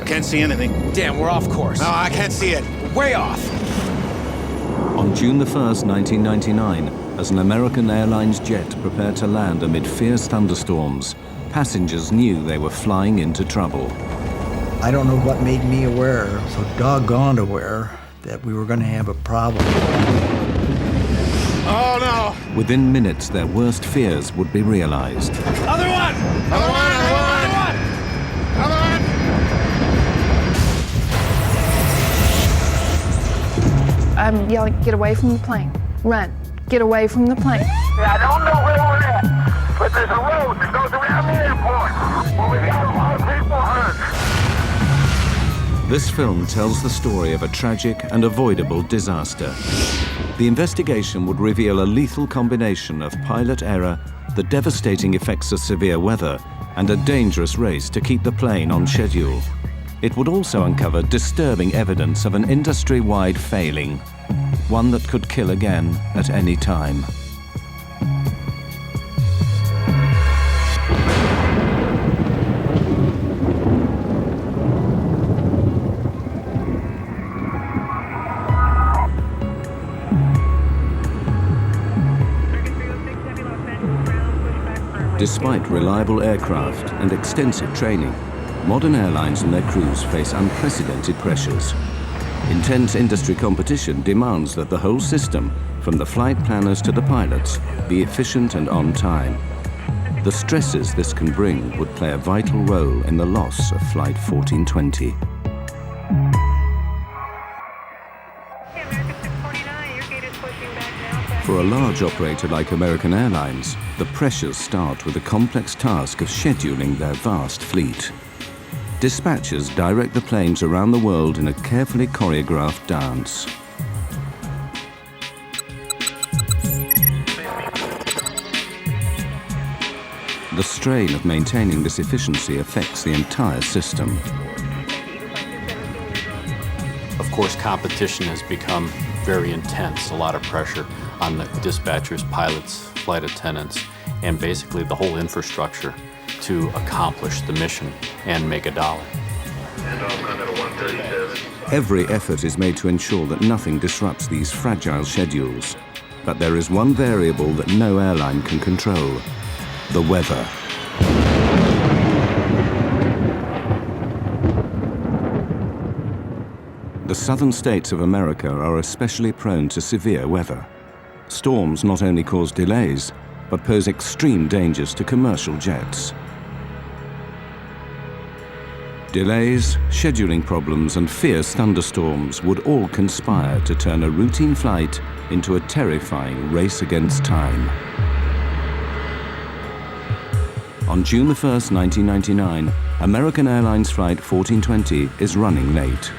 I can't see anything. Damn, we're off course. No, I can't see it. We're way off. On June the 1st, 1999, as an American Airlines jet prepared to land amid fierce thunderstorms, passengers knew they were flying into trouble. I don't know what made me aware, so doggone aware, that we were going to have a problem. Oh, no! Within minutes, their worst fears would be realized. Other one! Other one! Other one! Other one! I'm yelling, get away from the plane. Run. Get away from the plane. I don't know where we're at, but there's a road that goes around the airport. Well, we got a lot of people hurt. This film tells the story of a tragic and avoidable disaster. The investigation would reveal a lethal combination of pilot error, the devastating effects of severe weather, and a dangerous race to keep the plane on schedule. It would also uncover disturbing evidence of an industry-wide failing, one that could kill again at any time. Despite reliable aircraft and extensive training, modern airlines and their crews face unprecedented pressures. Intense industry competition demands that the whole system, from the flight planners to the pilots, be efficient and on time. The stresses this can bring would play a vital role in the loss of Flight 1420. For a large operator like American Airlines, the pressures start with the complex task of scheduling their vast fleet. Dispatchers direct the planes around the world in a carefully choreographed dance. The strain of maintaining this efficiency affects the entire system. Of course, competition has become very intense, a lot of pressure on the dispatchers, pilots, flight attendants, and basically the whole infrastructure to accomplish the mission and make a dollar. Every effort is made to ensure that nothing disrupts these fragile schedules. But there is one variable that no airline can control: the weather. The southern states of America are especially prone to severe weather. Storms not only cause delays, but pose extreme dangers to commercial jets. Delays, scheduling problems, and fierce thunderstorms would all conspire to turn a routine flight into a terrifying race against time. On June the 1st, 1999, American Airlines Flight 1420 is running late.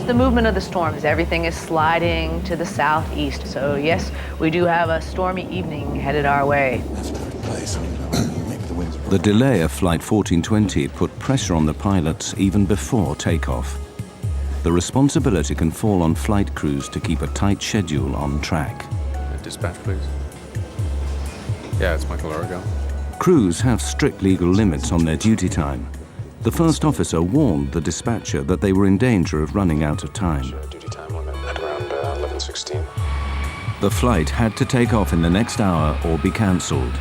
The movement of the storms, everything is sliding to the southeast. So yes, we do have a stormy evening headed our way. The delay of Flight 1420 put pressure on the pilots even before takeoff. The responsibility can fall on flight crews to keep a tight schedule on track. Dispatch, please. Yeah, it's Michael Arago. Crews have strict legal limits on their duty time. The first officer warned the dispatcher that they were in danger of running out of time. Duty time limit at around 11:16. The flight had to take off in the next hour or be cancelled.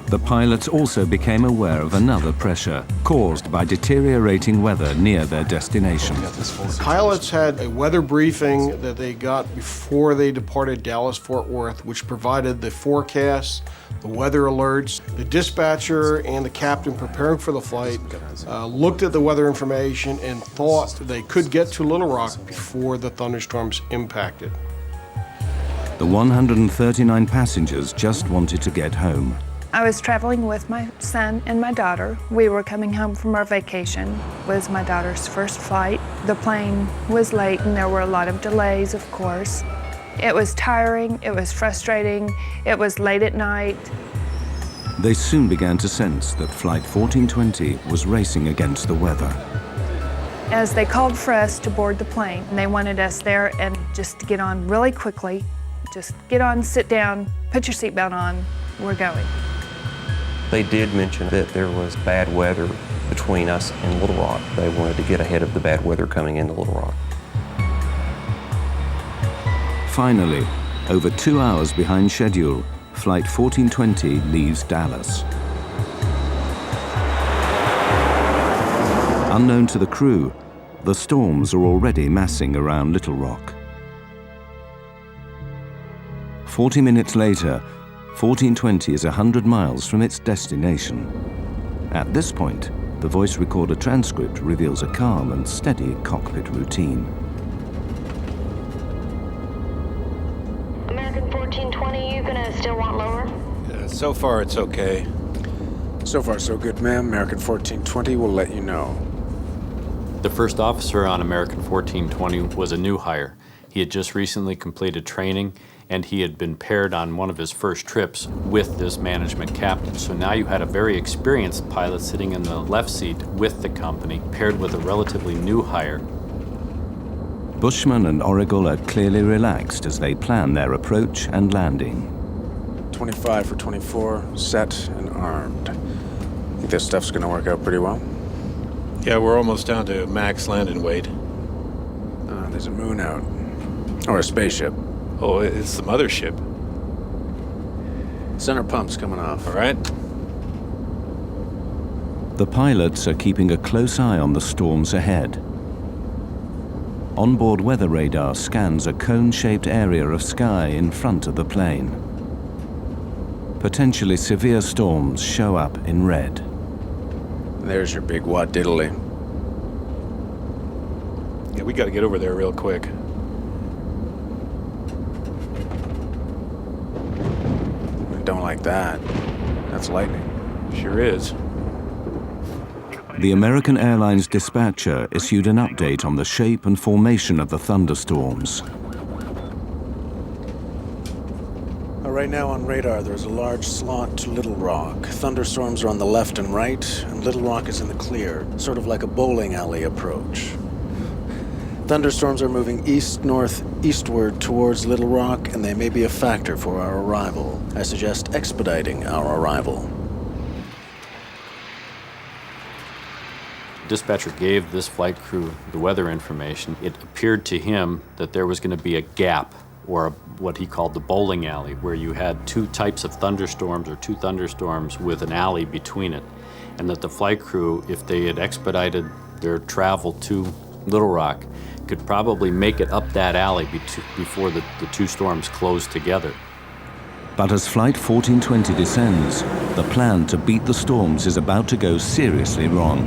The pilots also became aware of another pressure caused by deteriorating weather near their destination. Pilots had a weather briefing that they got before they departed Dallas-Fort Worth, which provided the forecasts, the weather alerts. The dispatcher and the captain preparing for the flight looked at the weather information and thought they could get to Little Rock before the thunderstorms impacted. The 139 passengers just wanted to get home. I was traveling with my son and my daughter. We were coming home from our vacation. It was my daughter's first flight. The plane was late and there were a lot of delays, of course. It was tiring, it was frustrating, it was late at night. They soon began to sense that Flight 1420 was racing against the weather. As they called for us to board the plane, and they wanted us there and just to get on really quickly. Just get on, sit down, put your seatbelt on, we're going. They did mention that there was bad weather between us and Little Rock. They wanted to get ahead of the bad weather coming into Little Rock. Finally, over 2 hours behind schedule, Flight 1420 leaves Dallas. Unknown to the crew, the storms are already massing around Little Rock. 40 minutes later, 1420 is 100 miles from its destination. At this point, the voice recorder transcript reveals a calm and steady cockpit routine. American 1420, you gonna still want lower? So far, it's okay. So far, so good, ma'am. American 1420 will let you know. The first officer on American 1420 was a new hire. He had just recently completed training, and he had been paired on one of his first trips with this management captain. So now you had a very experienced pilot sitting in the left seat with the company, paired with a relatively new hire. Bushman and Origal are clearly relaxed as they plan their approach and landing. 25 for 24, set and armed. Think this stuff's gonna work out pretty well? Yeah, we're almost down to max landing weight. There's a moon out. Or a spaceship. Oh, it's the mothership. Center pump's coming off. All right. The pilots are keeping a close eye on the storms ahead. Onboard weather radar scans a cone-shaped area of sky in front of the plane. Potentially severe storms show up in red. There's your big wad diddly. Yeah, we got to get over there real quick. Don't like that. That's lightning. Sure is. The American Airlines dispatcher issued an update on the shape and formation of the thunderstorms. Right now on radar, there's a large slot to Little Rock. Thunderstorms are on the left and right, and Little Rock is in the clear, sort of like a bowling alley approach. Thunderstorms are moving east-northeastward towards Little Rock, and they may be a factor for our arrival. I suggest expediting our arrival. Dispatcher gave this flight crew the weather information. It appeared to him that there was going to be a gap, or what he called the bowling alley, where you had two types of thunderstorms or two thunderstorms with an alley between it. And that the flight crew, if they had expedited their travel to Little Rock, could probably make it up that alley before the two storms closed together. But as Flight 1420 descends, the plan to beat the storms is about to go seriously wrong.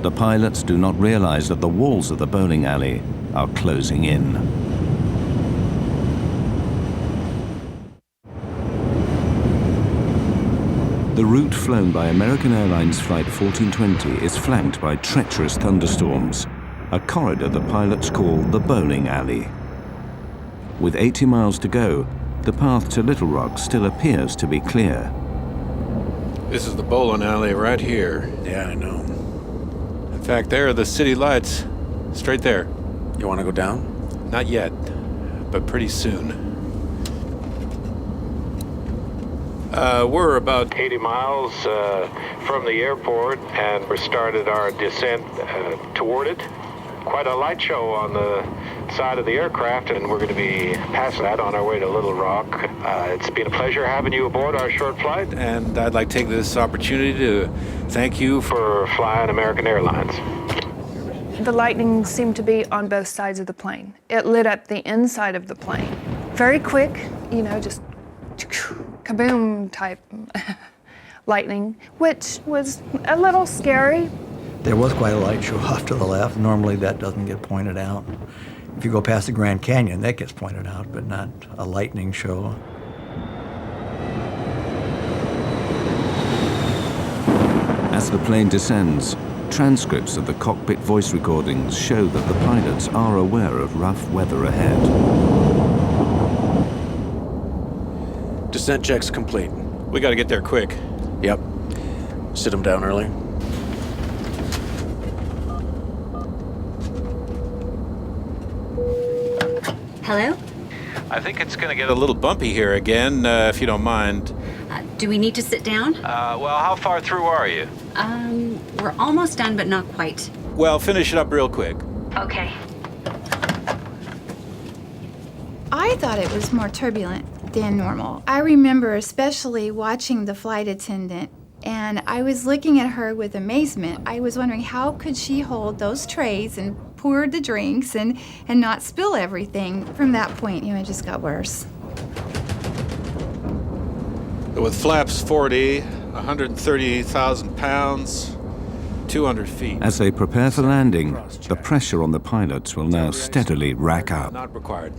The pilots do not realize that the walls of the bowling alley are closing in. The route flown by American Airlines Flight 1420 is flanked by treacherous thunderstorms, a corridor the pilots call the bowling alley. With 80 miles to go, the path to Little Rock still appears to be clear. This is the bowling alley right here. Yeah, I know. In fact, there are the city lights. Straight there. You want to go down? Not yet, but pretty soon. We're about 80 miles from the airport, and we started our descent toward it. Quite a light show on the side of the aircraft, and we're going to be passing that on our way to Little Rock. It's been a pleasure having you aboard our short flight, and I'd like to take this opportunity to thank you for flying American Airlines. The lightning seemed to be on both sides of the plane. It lit up the inside of the plane. Very quick, just kaboom type lightning, which was a little scary. There was quite a light show off to the left. Normally that doesn't get pointed out. If you go past the Grand Canyon, that gets pointed out, but not a lightning show. As the plane descends, transcripts of the cockpit voice recordings show that the pilots are aware of rough weather ahead. Descent checks complete. We got to get there quick. Yep. Sit them down early. Hello? I think it's going to get a little bumpy here again, if you don't mind. Do we need to sit down? Well, how far through are you? We're almost done, but not quite. Well, finish it up real quick. Okay. I thought it was more turbulent than normal. I remember especially watching the flight attendant, and I was looking at her with amazement. I was wondering how could she hold those trays and pour the drinks and not spill everything. From that point, it just got worse. With flaps 40, 130,000 pounds, 200 feet. As they prepare for landing, the pressure on the pilots will now steadily rack up. Not required.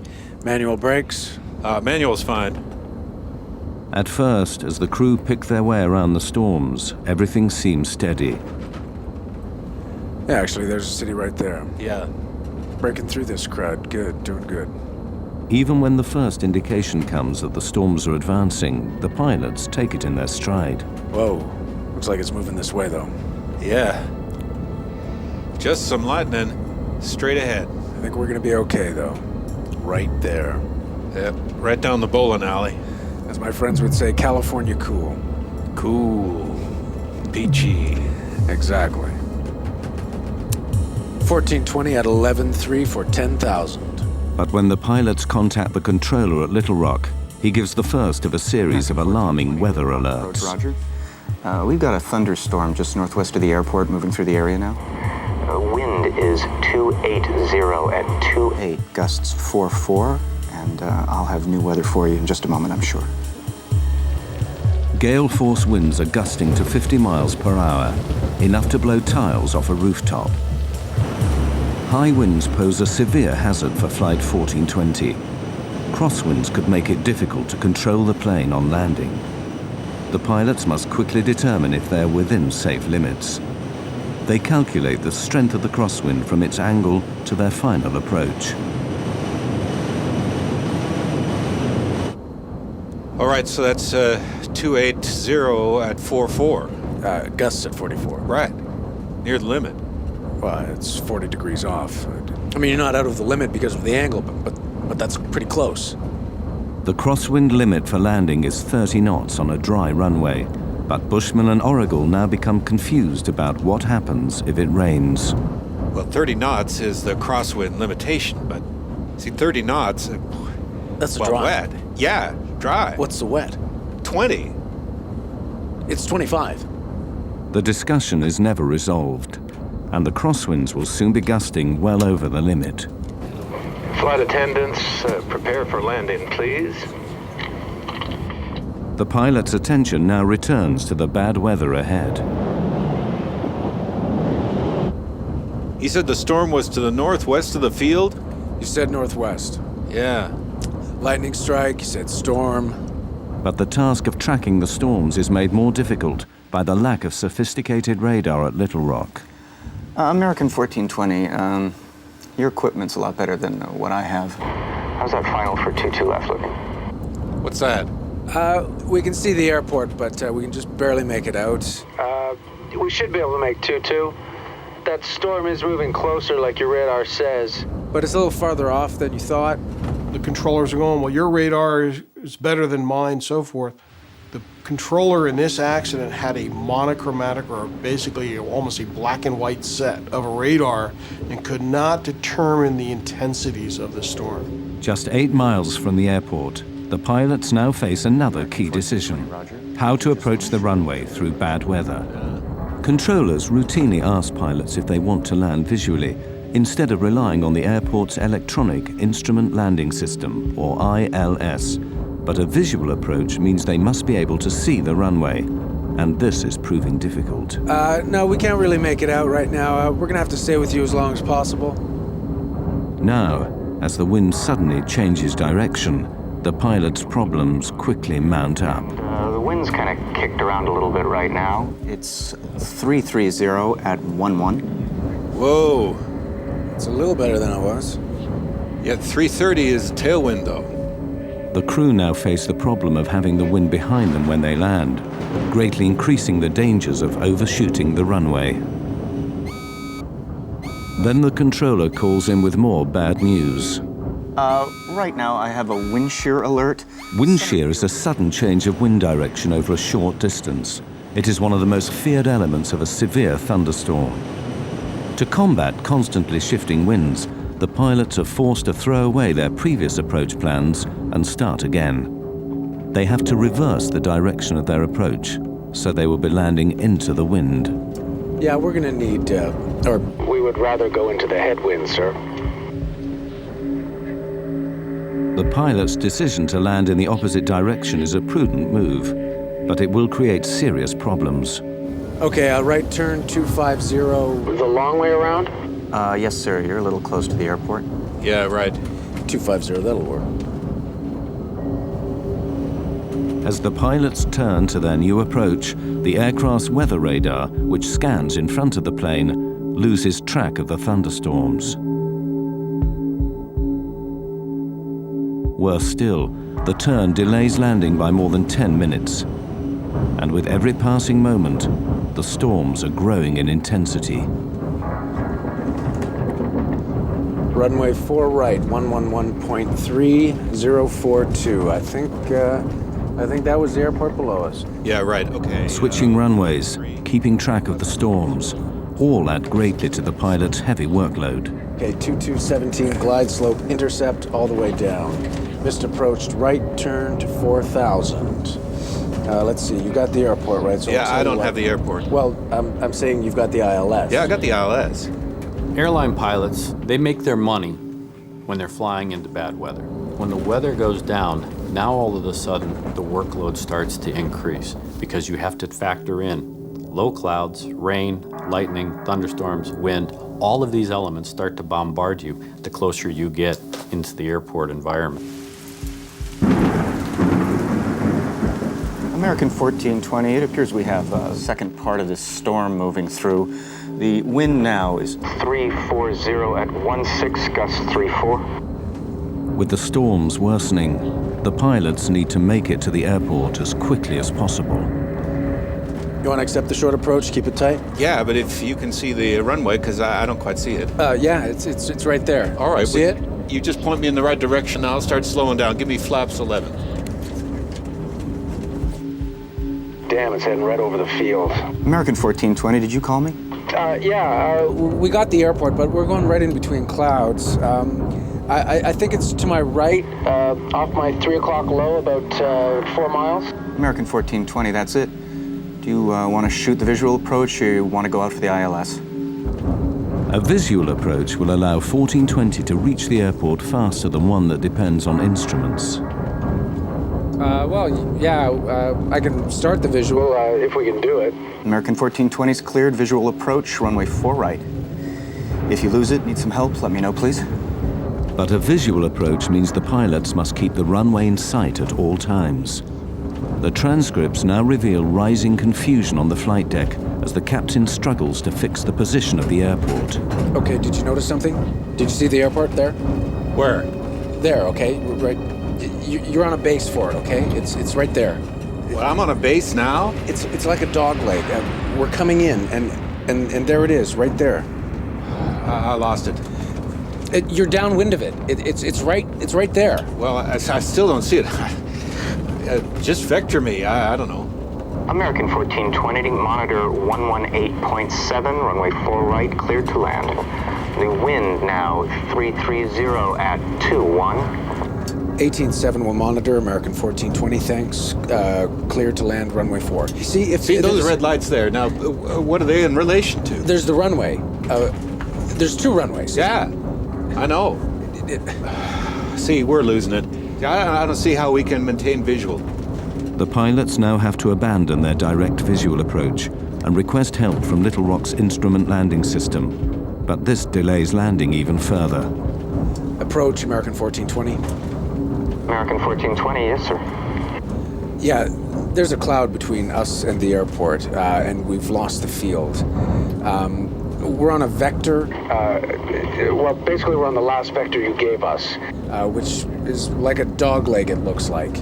Manual brakes? Manual's fine. At first, as the crew pick their way around the storms, everything seems steady. Yeah, actually, there's a city right there. Yeah. Breaking through this crowd. Good, doing good. Even when the first indication comes that the storms are advancing, the pilots take it in their stride. Whoa. Looks like it's moving this way, though. Yeah. Just some lightning straight ahead. I think we're gonna be okay, though. Right there. Yep, right down the bowling alley. As my friends would say, California cool. Cool. Peachy. Exactly. 1420 at 11.3 for 10,000. But when the pilots contact the controller at Little Rock, he gives the first of a series of alarming weather alerts. Roger. We've got a thunderstorm just northwest of the airport moving through the area now. Wind is 280 at 2.8, gusts 4.4, and I'll have new weather for you in just a moment, I'm sure. Gale force winds are gusting to 50 miles per hour, enough to blow tiles off a rooftop. High winds pose a severe hazard for Flight 1420. Crosswinds could make it difficult to control the plane on landing. The pilots must quickly determine if they're within safe limits. They calculate the strength of the crosswind from its angle to their final approach. All right, so that's 280 at 4.4. Gusts at 44. Right, near the limit. Well, it's 40 degrees off. I mean, you're not out of the limit because of the angle, but that's pretty close. The crosswind limit for landing is 30 knots on a dry runway, but Bushman and Origal now become confused about what happens if it rains. Well, 30 knots is the crosswind limitation, but see, 30 knots, That's well, dry. wet. Yeah, dry. What's the wet? 20. It's 25. The discussion is never resolved, and the crosswinds will soon be gusting well over the limit. Flight attendants, prepare for landing, please. The pilot's attention now returns to the bad weather ahead. He said the storm was to the northwest of the field? You said northwest. Yeah. Lightning strike, you said storm. But the task of tracking the storms is made more difficult by the lack of sophisticated radar at Little Rock. American 1420, your equipment's a lot better than what I have. How's that final for 2-2 left looking? What's that? We can see the airport, but we can just barely make it out. We should be able to make 2-2. That storm is moving closer like your radar says. But it's a little farther off than you thought. The controllers are going, well, your radar is better than mine, so forth. The controller in this accident had a monochromatic, or basically almost a black and white set of a radar, and could not determine the intensities of the storm. Just 8 miles from the airport, the pilots now face another key decision: how to approach the runway through bad weather. Controllers routinely ask pilots if they want to land visually, instead of relying on the airport's Electronic Instrument Landing System, or ILS. But a visual approach means they must be able to see the runway, and this is proving difficult. No, we can't really make it out right now. We're gonna have to stay with you as long as possible. Now, as the wind suddenly changes direction, the pilot's problems quickly mount up. The wind's kind of kicked around a little bit right now. It's 330 at 11. Whoa. It's a little better than it was. Yeah, 330 is a tailwind, though. The crew now face the problem of having the wind behind them when they land, greatly increasing the dangers of overshooting the runway. Then the controller calls in with more bad news. Right now I have a wind shear alert. Wind shear is a sudden change of wind direction over a short distance. It is one of the most feared elements of a severe thunderstorm. To combat constantly shifting winds, the pilots are forced to throw away their previous approach plans and start again. They have to reverse the direction of their approach, so they will be landing into the wind. Yeah, we're gonna need, We would rather go into the headwind, sir. The pilot's decision to land in the opposite direction is a prudent move, but it will create serious problems. Okay, right turn 250. The long way around? Yes, sir. You're a little close to the airport. Yeah, right. 250, that'll work. As the pilots turn to their new approach, the aircraft's weather radar, which scans in front of the plane, loses track of the thunderstorms. Worse still, the turn delays landing by more than 10 minutes. And with every passing moment, the storms are growing in intensity. Runway 4 right, 111.3042. I think that was the airport below us. Yeah, right, okay. Switching runways, keeping track of the storms, all add greatly to the pilot's heavy workload. Okay, 2217, glide slope, intercept all the way down. Missed approached, right turn to 4000. Let's see, you got the airport, right? So yeah, I don't have the airport. Well, I'm saying you've got the ILS. Yeah, I got the ILS. Airline pilots, they make their money when they're flying into bad weather. When the weather goes down, now all of a sudden the workload starts to increase because you have to factor in low clouds, rain, lightning, thunderstorms, wind. All of these elements start to bombard you the closer you get into the airport environment. American 1420, it appears we have a second part of this storm moving through. The wind now is 340 at 16, gust 34. With the storms worsening, the pilots need to make it to the airport as quickly as possible. You want to accept the short approach, keep it tight? Yeah, but if you can see the runway, because I don't quite see it. Yeah, it's right there. All right. You see it? You just point me in the right direction, I'll start slowing down. Give me flaps 11. Damn, it's heading right over the field. American 1420, did you call me? We got the airport, but we're going right in between clouds. I think it's to my right, Off my 3 o'clock low, about 4 miles. American 1420, that's it. Do you want to shoot the visual approach, or you want to go out for the ILS? A visual approach will allow 1420 to reach the airport faster than one that depends on instruments. I can start the visual if we can do it. American 1420's cleared, visual approach, runway 4 right. If you lose it, need some help, let me know, please. But a visual approach means the pilots must keep the runway in sight at all times. The transcripts now reveal rising confusion on the flight deck as the captain struggles to fix the position of the airport. Okay, did you notice something? Did you see the airport there? Where? There, okay, right. You're on a base for it, okay? It's right there. Well, I'm on a base now? It's like a dog leg. We're coming in, and there it is, right there. I lost it. You're downwind of it. It's right there. Well, I still don't see it. Just vector me. I don't know. American 1420, monitor 118.7, runway 4 right, cleared to land. The wind now 330 at 21. 18.7 will monitor, American 1420, thanks. Cleared to land, runway 4. See those red lights there. Now, what are they in relation to? There's the runway. There's 2 runways. Yeah, I know. See, we're losing it. I don't see how we can maintain visual. The pilots now have to abandon their direct visual approach and request help from Little Rock's instrument landing system. But this delays landing even further. Approach, American 1420. American 1420, yes, sir. Yeah, there's a cloud between us and the airport, and we've lost the field. We're on a vector. Well, basically we're on the last vector you gave us. Which is like a dog leg, it looks like.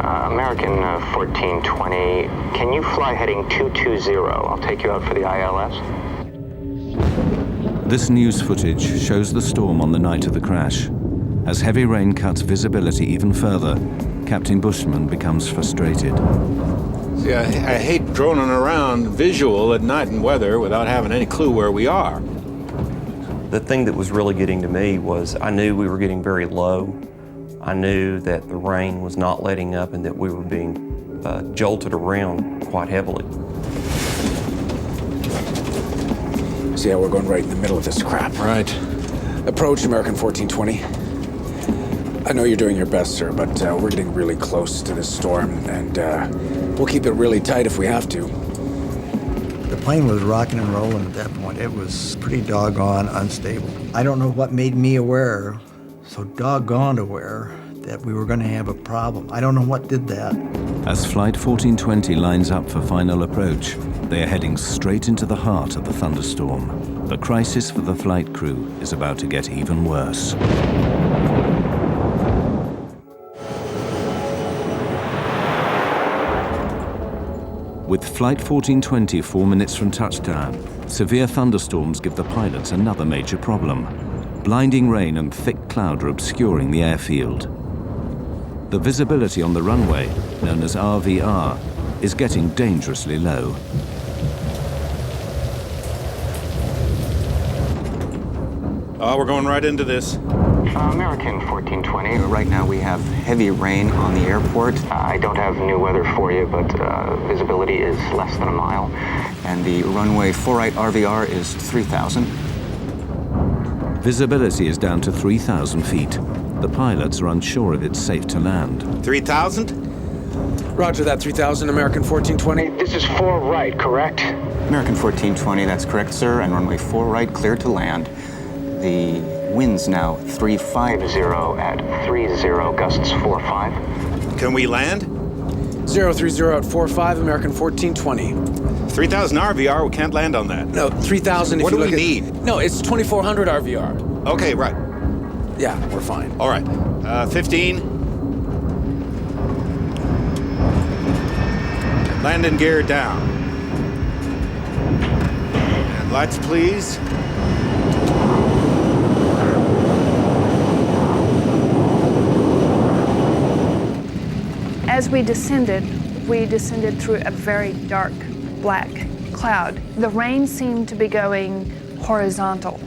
American 1420, can you fly heading 220? I'll take you out for the ILS. This news footage shows the storm on the night of the crash. As heavy rain cuts visibility even further, Captain Bushman becomes frustrated. See, I hate droning around visual at night and weather without having any clue where we are. The thing that was really getting to me was I knew we were getting very low. I knew that the rain was not letting up and that we were being jolted around quite heavily. See how we're going right in the middle of this crap? Right. Approach American 1420. I know you're doing your best, sir, but we're getting really close to this storm, and we'll keep it really tight if we have to. The plane was rocking and rolling at that point. It was pretty doggone unstable. I don't know what made me aware, so doggone aware, that we were going to have a problem. I don't know what did that. As Flight 1420 lines up for final approach, they are heading straight into the heart of the thunderstorm. The crisis for the flight crew is about to get even worse. With Flight 1420 4 minutes from touchdown, severe thunderstorms give the pilots another major problem. Blinding rain and thick cloud are obscuring the airfield. The visibility on the runway, known as RVR, is getting dangerously low. We're going right into this. American 1420. Right now we have heavy rain on the airport. I don't have new weather for you, but visibility is less than a mile. And the runway 48 RVR is 3,000. Visibility is down to 3,000 feet. The pilots are unsure if it's safe to land. 3,000? Roger that, 3,000, American 1420. This is 4 right, correct? American 1420, that's correct, sir. And runway 4 right, clear to land. The wind's now 350 at 30, gusts 45. Can we land? 030 at 45, American 1420. 3,000 RVR, we can't land on that. No, 3,000 if what you do look we at... need? No, it's 2,400 RVR. Okay, right. Yeah, we're fine. All right. 15. Landing gear down. And lights, please. As we descended through a very dark black cloud. The rain seemed to be going horizontal.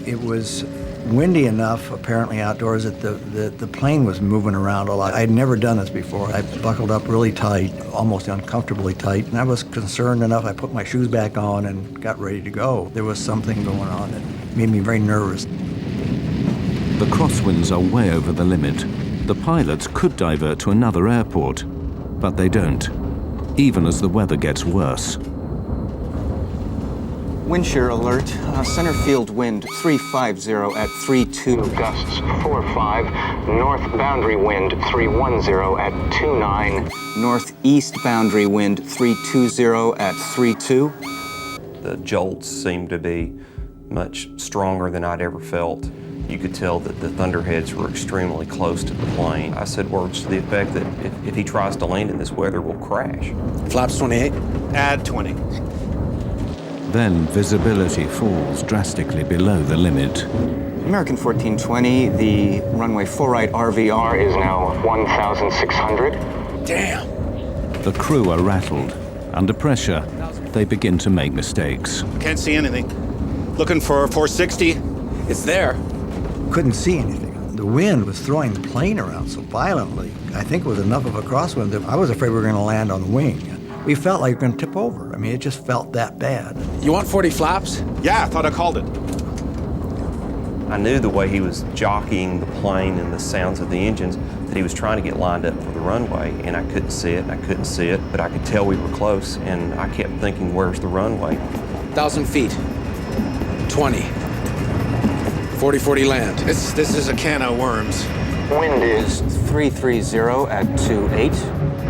It was windy enough, apparently outdoors, that the plane was moving around a lot. I'd never done this before. I buckled up really tight, almost uncomfortably tight, and I was concerned enough. I put my shoes back on and got ready to go. There was something going on that made me very nervous. The crosswinds are way over the limit. The pilots could divert to another airport, but they don't, even as the weather gets worse. Wind shear alert. Center field wind 350 at 32. Gusts 45. North boundary wind 310 at 29. Northeast boundary wind 320 at 32. The jolts seemed to be much stronger than I'd ever felt. You could tell that the thunderheads were extremely close to the plane. I said words to the effect that if he tries to land in this weather, we'll crash. Flaps 28. Add 20. Then visibility falls drastically below the limit. American 1420, the runway 4 right RVR is now 1,600. Damn. The crew are rattled. Under pressure, they begin to make mistakes. Can't see anything. Looking for 460. It's there. Couldn't see anything. The wind was throwing the plane around so violently. I think it was enough of a crosswind that I was afraid we were going to land on the wing. We felt like we were going to tip over. I mean, it just felt that bad. You want 40 flaps? Yeah, I thought I called it. I knew the way he was jockeying the plane and the sounds of the engines that he was trying to get lined up for the runway, and I couldn't see it, and I couldn't see it, but I could tell we were close, and I kept thinking, where's the runway? 1,000 feet. 20. 40-40 land. This is a can of worms. Wind is 330 at 28.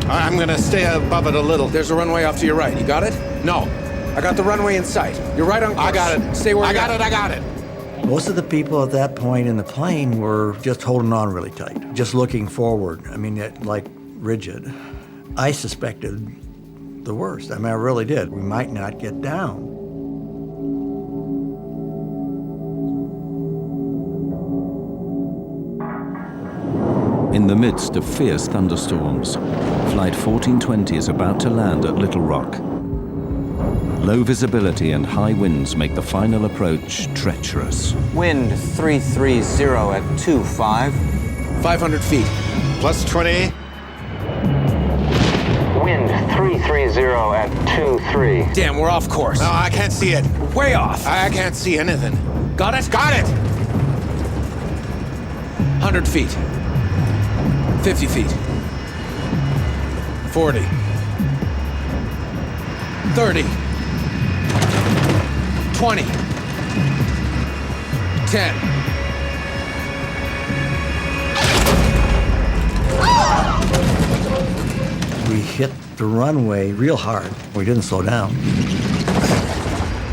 I'm gonna stay above it a little. There's a runway off to your right. You got it? No. I got the runway in sight. You're right on course. I got it. Stay where I you got it. I got it. Most of the people at that point in the plane were just holding on really tight, just looking forward. I mean, like rigid. I suspected the worst. I mean, I really did. We might not get down. In the midst of fierce thunderstorms, Flight 1420 is about to land at Little Rock. Low visibility and high winds make the final approach treacherous. Wind 330 at 25. 500 feet. Plus 20. Wind 330 at 23. Damn, we're off course. No, I can't see it. Way off. I can't see anything. Got it? Got it! 100 feet. 50 feet. 40. 30. 20. 10. We hit the runway real hard. We didn't slow down.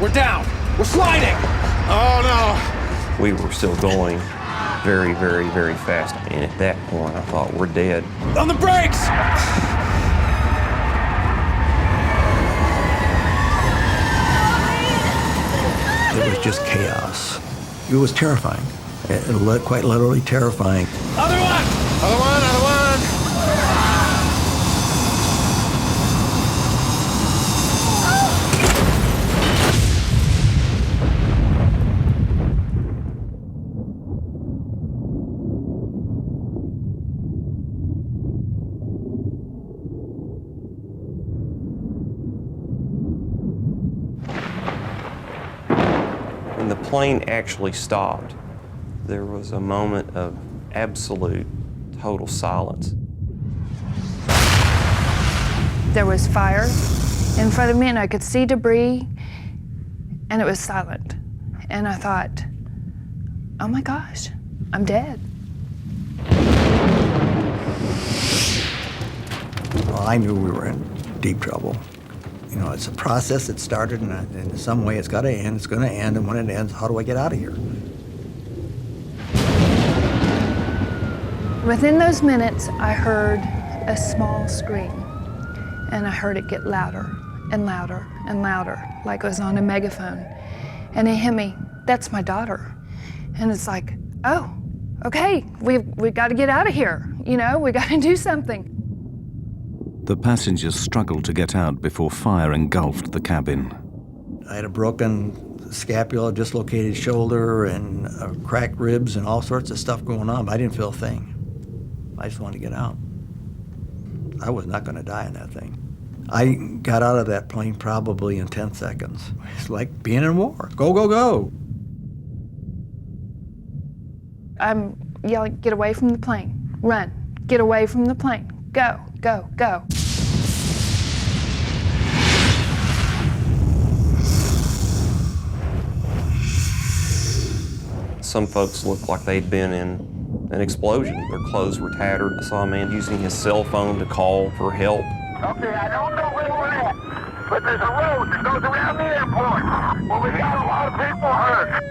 We're down. We're sliding. Oh, no. We were still going very, very, very fast. And at that point, I thought, we're dead. On the brakes! It was just chaos. It was terrifying. Quite literally terrifying. Other one! Other one, other one. When the plane actually stopped, there was a moment of absolute, total silence. There was fire in front of me, and I could see debris, and it was silent. And I thought, oh my gosh, I'm dead. Well, I knew we were in deep trouble. You know, it's a process that started, and in some way it's got to end. It's going to end, and when it ends, how do I get out of here? Within those minutes, I heard a small scream, and I heard it get louder and louder and louder, like it was on a megaphone. And it hit me, that's my daughter. And it's like, oh, okay, we've got to get out of here. You know, we got to do something. The passengers struggled to get out before fire engulfed the cabin. I had a broken scapula, dislocated shoulder, and cracked ribs, and all sorts of stuff going on, but I didn't feel a thing. I just wanted to get out. I was not going to die in that thing. I got out of that plane probably in 10 seconds. It's like being in war. Go, go, go. I'm yelling, get away from the plane. Run, get away from the plane. Go, go, go. Some folks looked like they'd been in an explosion. Their clothes were tattered. I saw a man using his cell phone to call for help. Okay, I don't know where we're at, but there's a road that goes around the airport. Well, we got a lot of people hurt.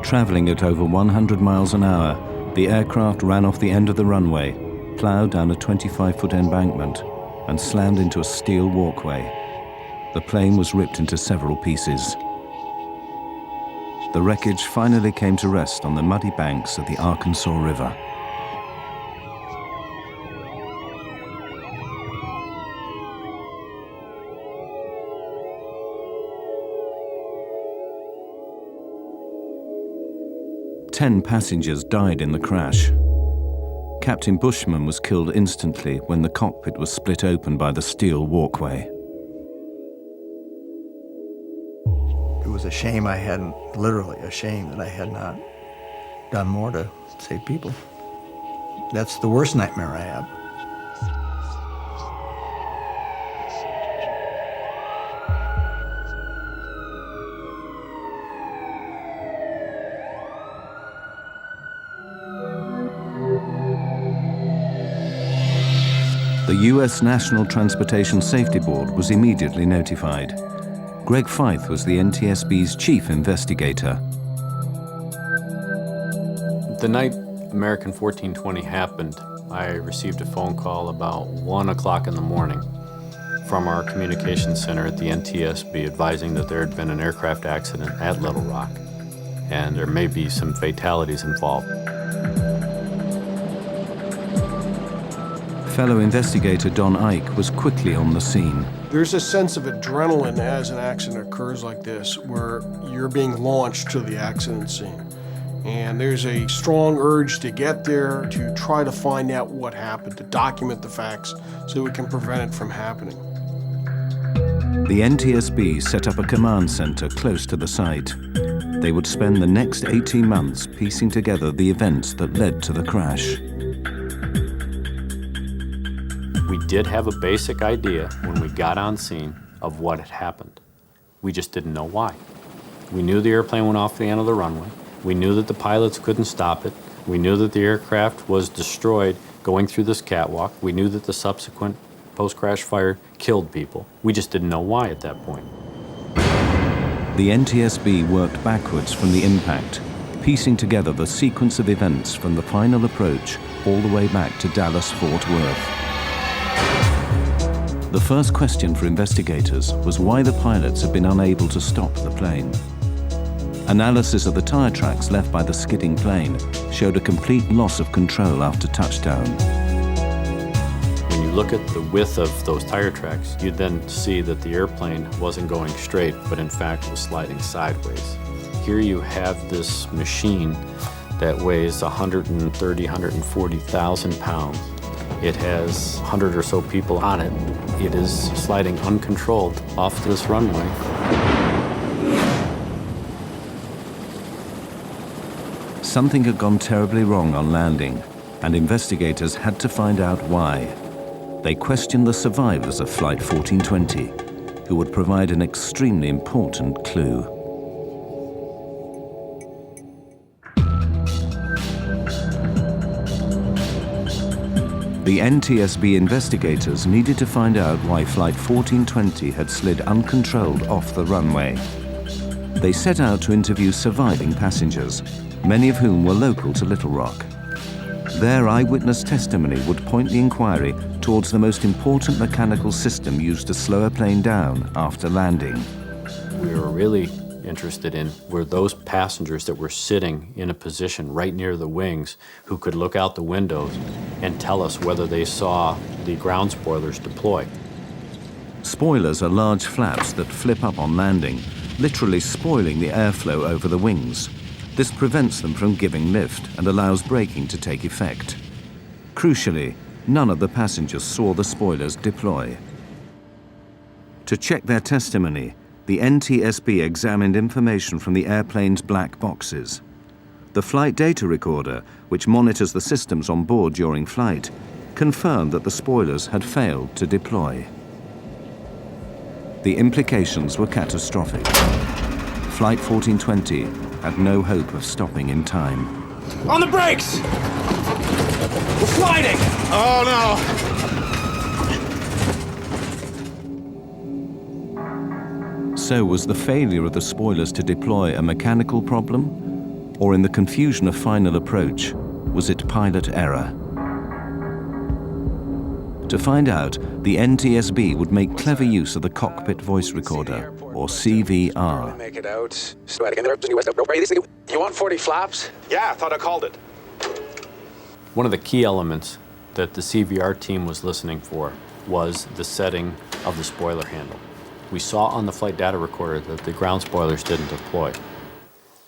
Traveling at over 100 miles an hour, the aircraft ran off the end of the runway, plowed down a 25-foot embankment, and slammed into a steel walkway. The plane was ripped into several pieces. The wreckage finally came to rest on the muddy banks of the Arkansas River. Ten passengers died in the crash. Captain Bushman was killed instantly when the cockpit was split open by the steel walkway. It was a shame I hadn't, literally a shame that I had not done more to save people. That's the worst nightmare I have. The U.S. National Transportation Safety Board was immediately notified. Greg Feith was the NTSB's chief investigator. The night American 1420 happened, I received a phone call about 1 o'clock in the morning from our communications center at the NTSB advising that there had been an aircraft accident at Little Rock, and there may be some fatalities involved. Fellow investigator Don Ike was quickly on the scene. There's a sense of adrenaline as an accident occurs like this, where you're being launched to the accident scene. And there's a strong urge to get there, to try to find out what happened, to document the facts so we can prevent it from happening. The NTSB set up a command center close to the site. They would spend the next 18 months piecing together the events that led to the crash. We did have a basic idea when we got on scene of what had happened. We just didn't know why. We knew the airplane went off the end of the runway. We knew that the pilots couldn't stop it. We knew that the aircraft was destroyed going through this catwalk. We knew that the subsequent post-crash fire killed people. We just didn't know why at that point. The NTSB worked backwards from the impact, piecing together the sequence of events from the final approach all the way back to Dallas-Fort Worth. The first question for investigators was why the pilots had been unable to stop the plane. Analysis of the tire tracks left by the skidding plane showed a complete loss of control after touchdown. When you look at the width of those tire tracks, you then see that the airplane wasn't going straight, but in fact was sliding sideways. Here you have this machine that weighs 130, 140,000 pounds. It has 100 or so people on it. It is sliding uncontrolled off this runway. Something had gone terribly wrong on landing, and investigators had to find out why. They questioned the survivors of Flight 1420, who would provide an extremely important clue. The NTSB investigators needed to find out why Flight 1420 had slid uncontrolled off the runway. They set out to interview surviving passengers, many of whom were local to Little Rock. Their eyewitness testimony would point the inquiry towards the most important mechanical system used to slow a plane down after landing. We were really interested in were those passengers that were sitting in a position right near the wings who could look out the windows and tell us whether they saw the ground spoilers deploy. Spoilers are large flaps that flip up on landing, literally spoiling the airflow over the wings. This prevents them from giving lift and allows braking to take effect. Crucially, none of the passengers saw the spoilers deploy. To check their testimony, the NTSB examined information from the airplane's black boxes. The flight data recorder, which monitors the systems on board during flight, confirmed that the spoilers had failed to deploy. The implications were catastrophic. Flight 1420 had no hope of stopping in time. On the brakes! We're sliding! Oh, no! So was the failure of the spoilers to deploy a mechanical problem? Or in the confusion of final approach, was it pilot error? To find out, the NTSB would make clever use of the cockpit voice recorder, or CVR. Make it out. You want 40 flaps? Yeah, I thought I called it. One of the key elements that the CVR team was listening for was the setting of the spoiler handle. We saw on the flight data recorder that the ground spoilers didn't deploy.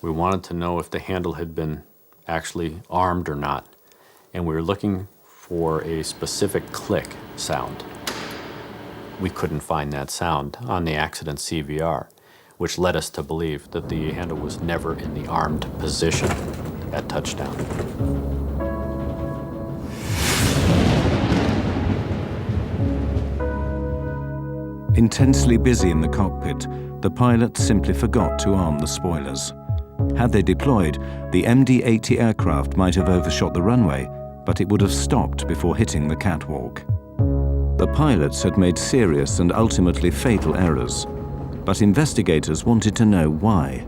We wanted to know if the handle had been actually armed or not, and we were looking for a specific click sound. We couldn't find that sound on the accident CVR, which led us to believe that the handle was never in the armed position at touchdown. Intensely busy in the cockpit, the pilot simply forgot to arm the spoilers. Had they deployed, the MD-80 aircraft might have overshot the runway, but it would have stopped before hitting the catwalk. The pilots had made serious and ultimately fatal errors, but investigators wanted to know why.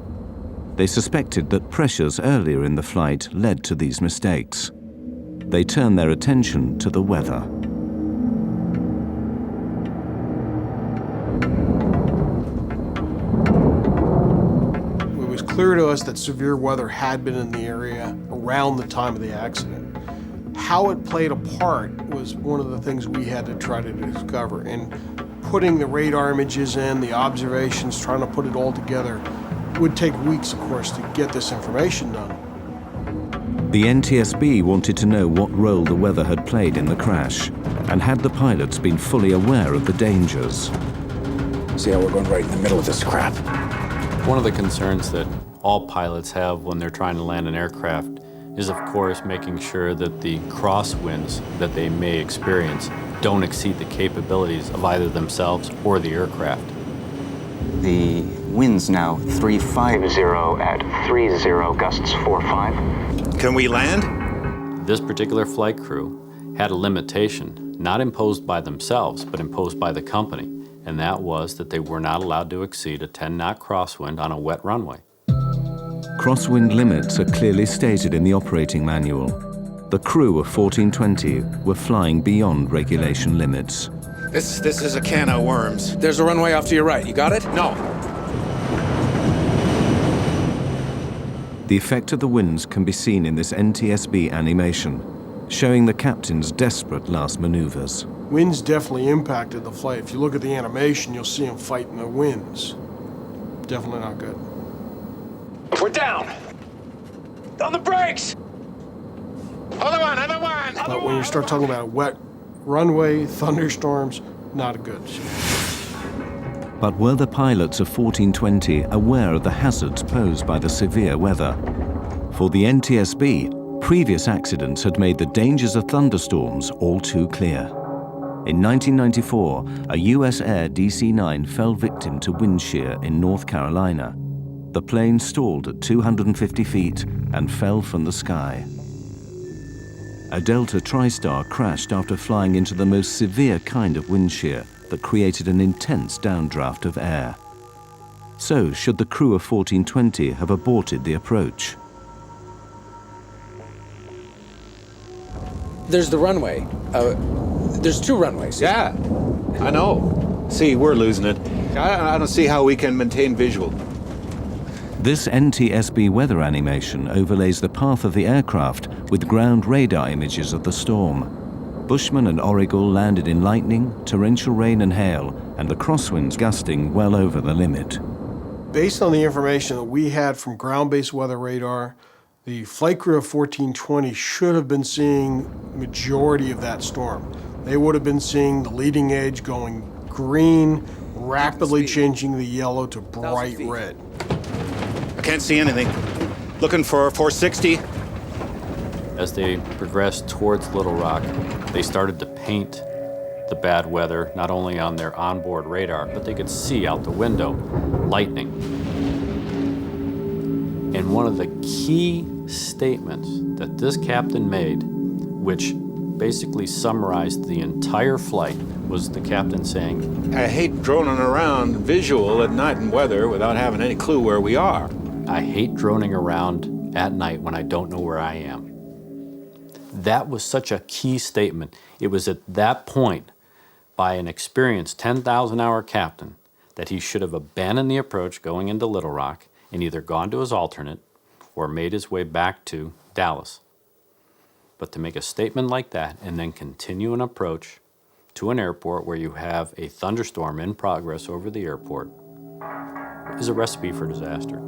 They suspected that pressures earlier in the flight led to these mistakes. They turned their attention to the weather. clear to us that severe weather had been in the area around the time of the accident. How it played a part was one of the things we had to try to discover. And putting the radar images in, the observations, trying to put it all together, would take weeks, of course, to get this information done. The NTSB wanted to know what role the weather had played in the crash, and had the pilots been fully aware of the dangers. See how we're going right in the middle of this crap. One of the concerns that all pilots have when they're trying to land an aircraft is, of course, making sure that the crosswinds that they may experience don't exceed the capabilities of either themselves or the aircraft. The wind's now 350 at 30, gusts 45. Can we land? This particular flight crew had a limitation, not imposed by themselves, but imposed by the company, and that was that they were not allowed to exceed a 10-knot crosswind on a wet runway. Crosswind limits are clearly stated in the operating manual. The crew of 1420 were flying beyond regulation limits. This is a can of worms. There's a runway off to your right. You got it? No. The effect of the winds can be seen in this NTSB animation, showing the captain's desperate last maneuvers. Winds definitely impacted the flight. If you look at the animation, you'll see them fighting the winds. Definitely not good. We're down! On the brakes! Other one! But when you start talking about a wet runway, thunderstorms, not good. But were the pilots of 1420 aware of the hazards posed by the severe weather? For the NTSB, previous accidents had made the dangers of thunderstorms all too clear. In 1994, a US Air DC-9 fell victim to wind shear in North Carolina. The plane stalled at 250 feet and fell from the sky. A Delta TriStar crashed after flying into the most severe kind of wind shear that created an intense downdraft of air. So, should the crew of 1420 have aborted the approach? There's the runway. There's two runways. Yeah, I know. See, we're losing it. I don't see how we can maintain visual. This NTSB weather animation overlays the path of the aircraft with ground radar images of the storm. Bushman and Origal landed in lightning, torrential rain and hail, and the crosswinds gusting well over the limit. Based on the information that we had from ground-based weather radar, the flight crew of 1420 should have been seeing majority of that storm. They would have been seeing the leading edge going green, rapidly changing the yellow to bright red. I can't see anything. Looking for 460. As they progressed towards Little Rock, they started to paint the bad weather not only on their onboard radar, but they could see out the window lightning. And one of the key statements that this captain made, which basically summarized the entire flight, was the captain saying, I hate droning around visual at night in weather without having any clue where we are. I hate droning around at night when I don't know where I am. That was such a key statement. It was at that point, by an experienced 10,000-hour captain, that he should have abandoned the approach going into Little Rock and either gone to his alternate or made his way back to Dallas. But to make a statement like that and then continue an approach to an airport where you have a thunderstorm in progress over the airport is a recipe for disaster.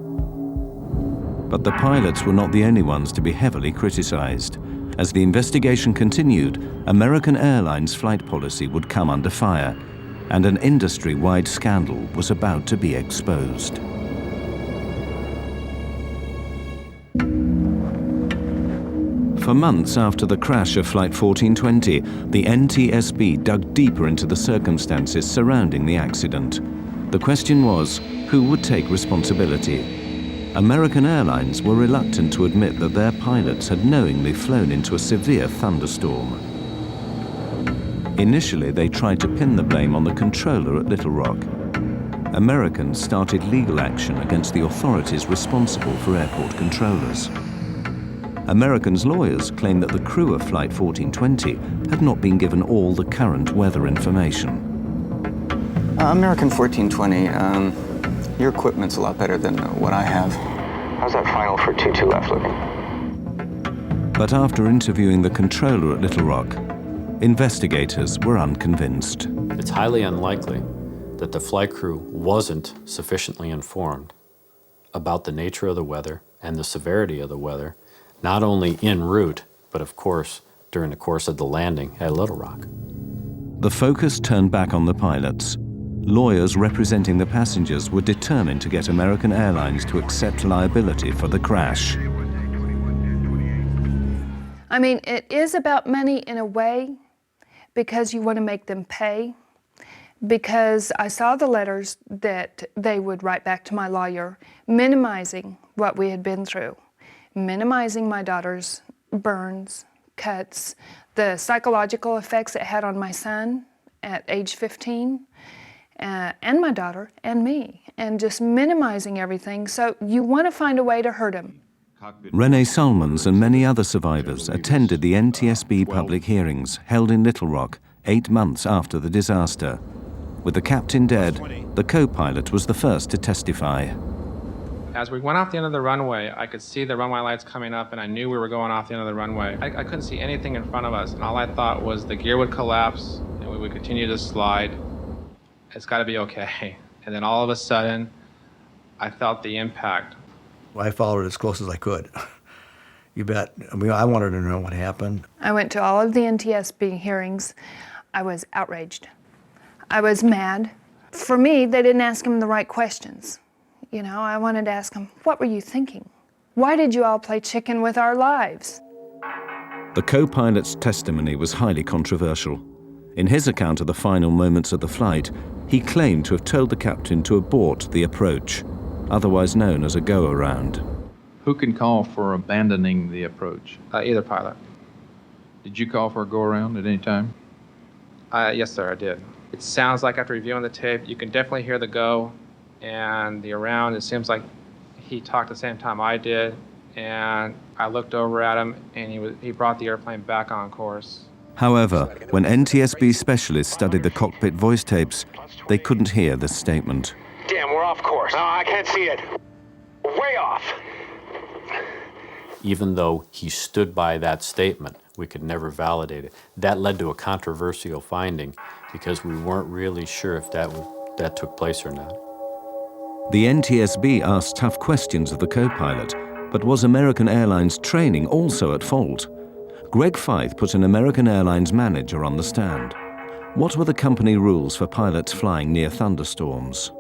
But the pilots were not the only ones to be heavily criticized. As the investigation continued, American Airlines flight policy would come under fire, and an industry-wide scandal was about to be exposed. For months after the crash of Flight 1420, the NTSB dug deeper into the circumstances surrounding the accident. The question was, who would take responsibility? American Airlines were reluctant to admit that their pilots had knowingly flown into a severe thunderstorm. Initially, they tried to pin the blame on the controller at Little Rock. Americans started legal action against the authorities responsible for airport controllers. Americans' lawyers claimed that the crew of Flight 1420 had not been given all the current weather information. American 1420, your equipment's a lot better than what I have. How's that final for 22 left looking? But after interviewing the controller at Little Rock, investigators were unconvinced. It's highly unlikely that the flight crew wasn't sufficiently informed about the nature of the weather and the severity of the weather, not only en route, but of course during the course of the landing at Little Rock. The focus turned back on the pilots. Lawyers representing the passengers were determined to get American Airlines to accept liability for the crash. I mean, it is about money in a way, because you want to make them pay. Because I saw the letters that they would write back to my lawyer, minimizing what we had been through, minimizing my daughter's burns, cuts, the psychological effects it had on my son at age 15, and my daughter and me, and just minimizing everything. So you want to find a way to hurt him. Renee Solomons and many other survivors attended the NTSB public hearings held in Little Rock 8 months after the disaster. With the captain dead, the co-pilot was the first to testify. As we went off the end of the runway, I could see the runway lights coming up, and I knew we were going off the end of the runway. I couldn't see anything in front of us, and all I thought was the gear would collapse, and we would continue to slide. It's got to be okay. And then all of a sudden, I felt the impact. Well, I followed it as close as I could. You bet. I mean, I wanted to know what happened. I went to all of the NTSB hearings. I was outraged. I was mad. For me, they didn't ask him the right questions. You know, I wanted to ask him, what were you thinking? Why did you all play chicken with our lives? The co-pilot's testimony was highly controversial. In his account of the final moments of the flight, he claimed to have told the captain to abort the approach, otherwise known as a go-around. Who can call for abandoning the approach? Either pilot. Did you call for a go-around at any time? Yes, sir, I did. It sounds like after reviewing the tape, you can definitely hear the go and the around. It seems like he talked the same time I did, and I looked over at him, and he brought the airplane back on course. However, when NTSB specialists studied the cockpit voice tapes, they couldn't hear this statement. Damn, we're off course. No, I can't see it. Way off. Even though he stood by that statement, we could never validate it. That led to a controversial finding because we weren't really sure if that took place or not. The NTSB asked tough questions of the co-pilot, but was American Airlines training also at fault? Greg Feith put an American Airlines manager on the stand. What were the company rules for pilots flying near thunderstorms?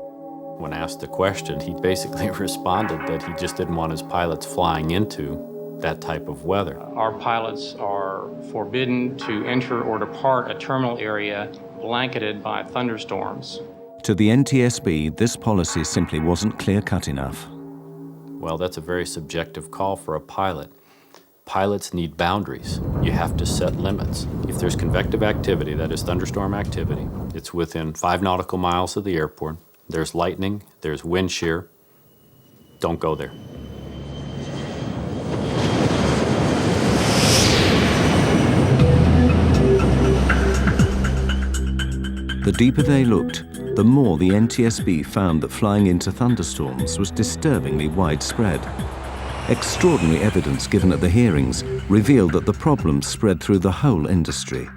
When asked the question, he basically responded that he just didn't want his pilots flying into that type of weather. Our pilots are forbidden to enter or depart a terminal area blanketed by thunderstorms. To the NTSB, this policy simply wasn't clear-cut enough. Well, that's a very subjective call for a pilot. Pilots need boundaries. You have to set limits. If there's convective activity, that is thunderstorm activity, it's within 5 nautical miles of the airport, there's lightning, there's wind shear, don't go there. The deeper they looked, the more the NTSB found that flying into thunderstorms was disturbingly widespread. Extraordinary evidence given at the hearings revealed that the problem spread through the whole industry.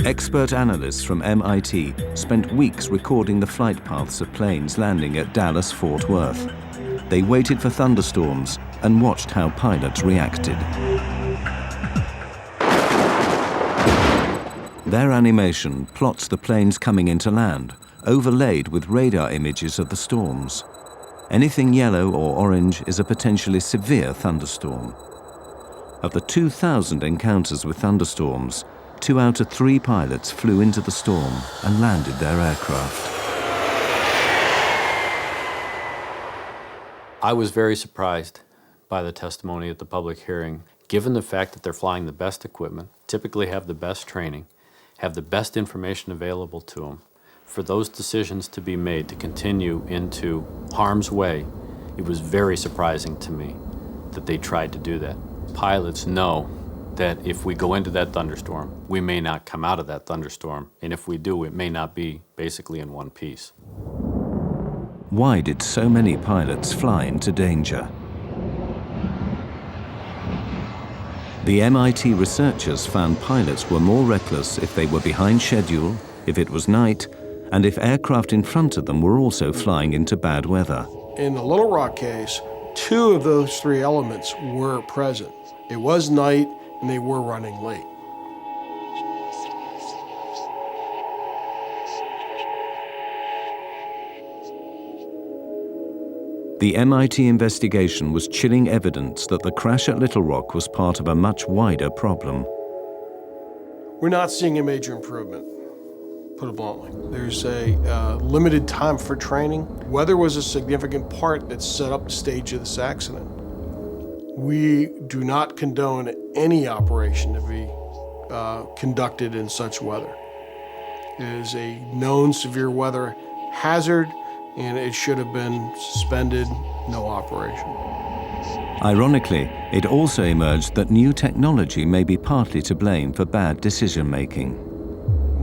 Expert analysts from MIT spent weeks recording the flight paths of planes landing at Dallas-Fort Worth. They waited for thunderstorms and watched how pilots reacted. Their animation plots the planes coming into land, overlaid with radar images of the storms. Anything yellow or orange is a potentially severe thunderstorm. Of the 2,000 encounters with thunderstorms, 2 out of 3 pilots flew into the storm and landed their aircraft. I was very surprised by the testimony at the public hearing, given the fact that they're flying the best equipment, typically have the best training, have the best information available to them. For those decisions to be made to continue into harm's way, it was very surprising to me that they tried to do that. Pilots know that if we go into that thunderstorm, we may not come out of that thunderstorm, and if we do, it may not be basically in one piece. Why did so many pilots fly into danger? The MIT researchers found pilots were more reckless if they were behind schedule, if it was night, and if aircraft in front of them were also flying into bad weather. In the Little Rock case, 2 of those 3 elements were present. It was night, and they were running late. The MIT investigation was chilling evidence that the crash at Little Rock was part of a much wider problem. We're not seeing a major improvement, put it bluntly. There's a limited time for training. Weather was a significant part that set up the stage of this accident. We do not condone any operation to be conducted in such weather. It is a known severe weather hazard, and it should have been suspended, no operation. Ironically, it also emerged that new technology may be partly to blame for bad decision-making.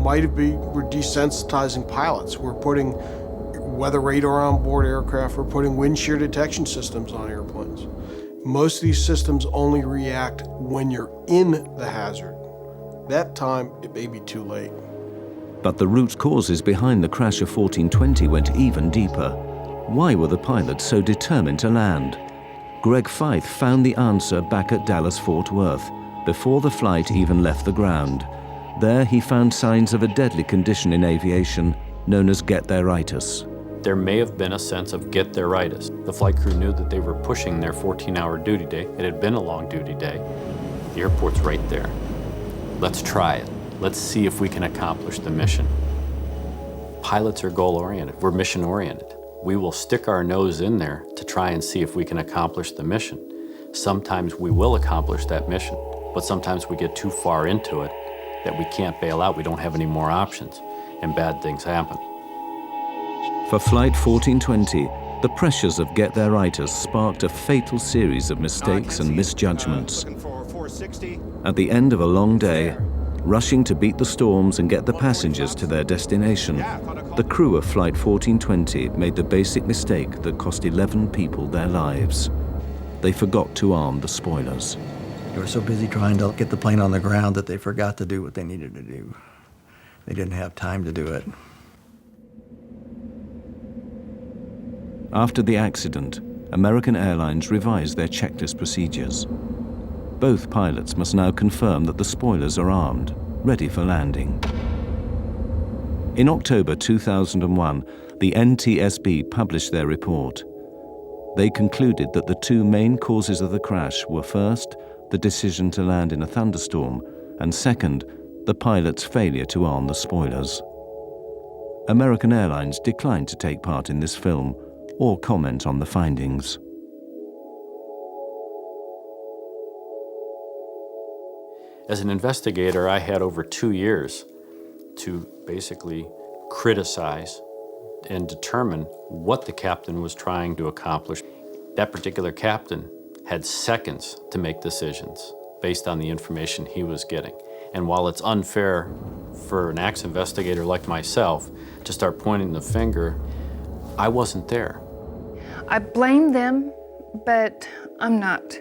We're desensitizing pilots. We're putting weather radar on board aircraft. We're putting wind shear detection systems on airplanes. Most of these systems only react when you're in the hazard. That time, it may be too late. But the root causes behind the crash of 1420 went even deeper. Why were the pilots so determined to land? Greg Feith found the answer back at Dallas-Fort Worth, before the flight even left the ground. There he found signs of a deadly condition in aviation known as get-there-itis. There may have been a sense of get-there-itis. The flight crew knew that they were pushing their 14-hour duty day. It had been a long duty day. The airport's right there. Let's try it. Let's see if we can accomplish the mission. Pilots are goal-oriented. We're mission-oriented. We will stick our nose in there to try and see if we can accomplish the mission. Sometimes we will accomplish that mission, but sometimes we get too far into it that we can't bail out. We don't have any more options, and bad things happen. For Flight 1420, the pressures of get-there-itis sparked a fatal series of mistakes and misjudgments. At the end of a long day, rushing to beat the storms and get the passengers to their destination, the crew of Flight 1420 made the basic mistake that cost 11 people their lives. They forgot to arm the spoilers. They were so busy trying to get the plane on the ground that they forgot to do what they needed to do. They didn't have time to do it. After the accident, American Airlines revised their checklist procedures. Both pilots must now confirm that the spoilers are armed, ready for landing. In October 2001, the NTSB published their report. They concluded that the 2 main causes of the crash were first, the decision to land in a thunderstorm, and second, the pilot's failure to arm the spoilers. American Airlines declined to take part in this film or comment on the findings. As an investigator, I had over 2 years to basically criticize and determine what the captain was trying to accomplish. That particular captain had seconds to make decisions based on the information he was getting. And while it's unfair for an acts investigator like myself to start pointing the finger, I wasn't there. I blame them, but I'm not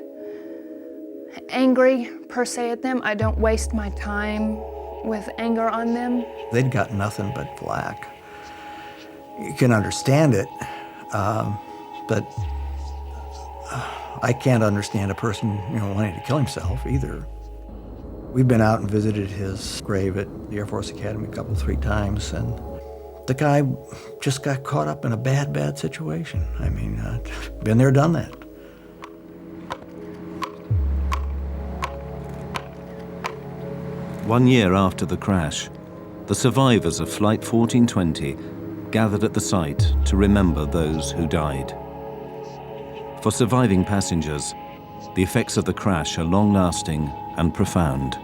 angry per se at them. I don't waste my time with anger on them. They'd got nothing but flack. You can understand it, but I can't understand a person, wanting to kill himself either. We've been out and visited his grave at the Air Force Academy 3 times, and the guy just got caught up in a bad situation. I mean, been there, done that. One year after the crash, the survivors of Flight 1420 gathered at the site to remember those who died. For surviving passengers, the effects of the crash are long-lasting and profound.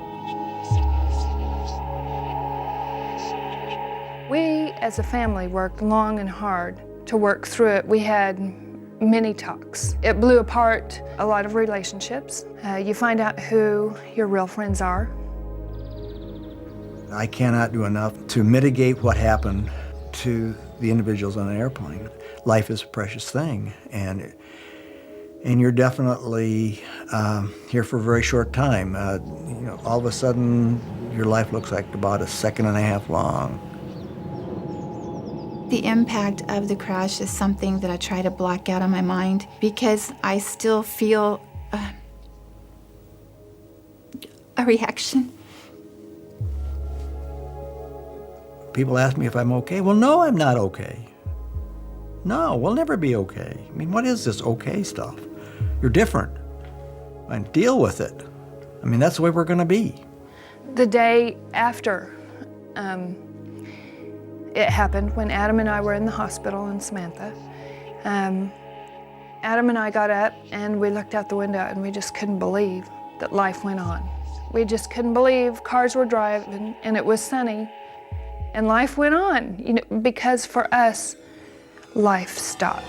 We, as a family, worked long and hard to work through it. We had many talks. It blew apart a lot of relationships. You find out who your real friends are. I cannot do enough to mitigate what happened to the individuals on an airplane. Life is a precious thing, and you're definitely here for a very short time. You know, all of a sudden, your life looks like about a second and a half long. The impact of the crash is something that I try to block out of my mind because I still feel a reaction. People ask me if I'm okay. Well, no, I'm not okay. No, we'll never be okay. I mean, what is this okay stuff? You're different. And deal with it. I mean, that's the way we're going to be. The day after it happened, when Adam and I were in the hospital in Samantha, Adam and I got up and we looked out the window and we just couldn't believe that life went on. We just couldn't believe cars were driving and it was sunny and life went on, you know, because for us, life stopped.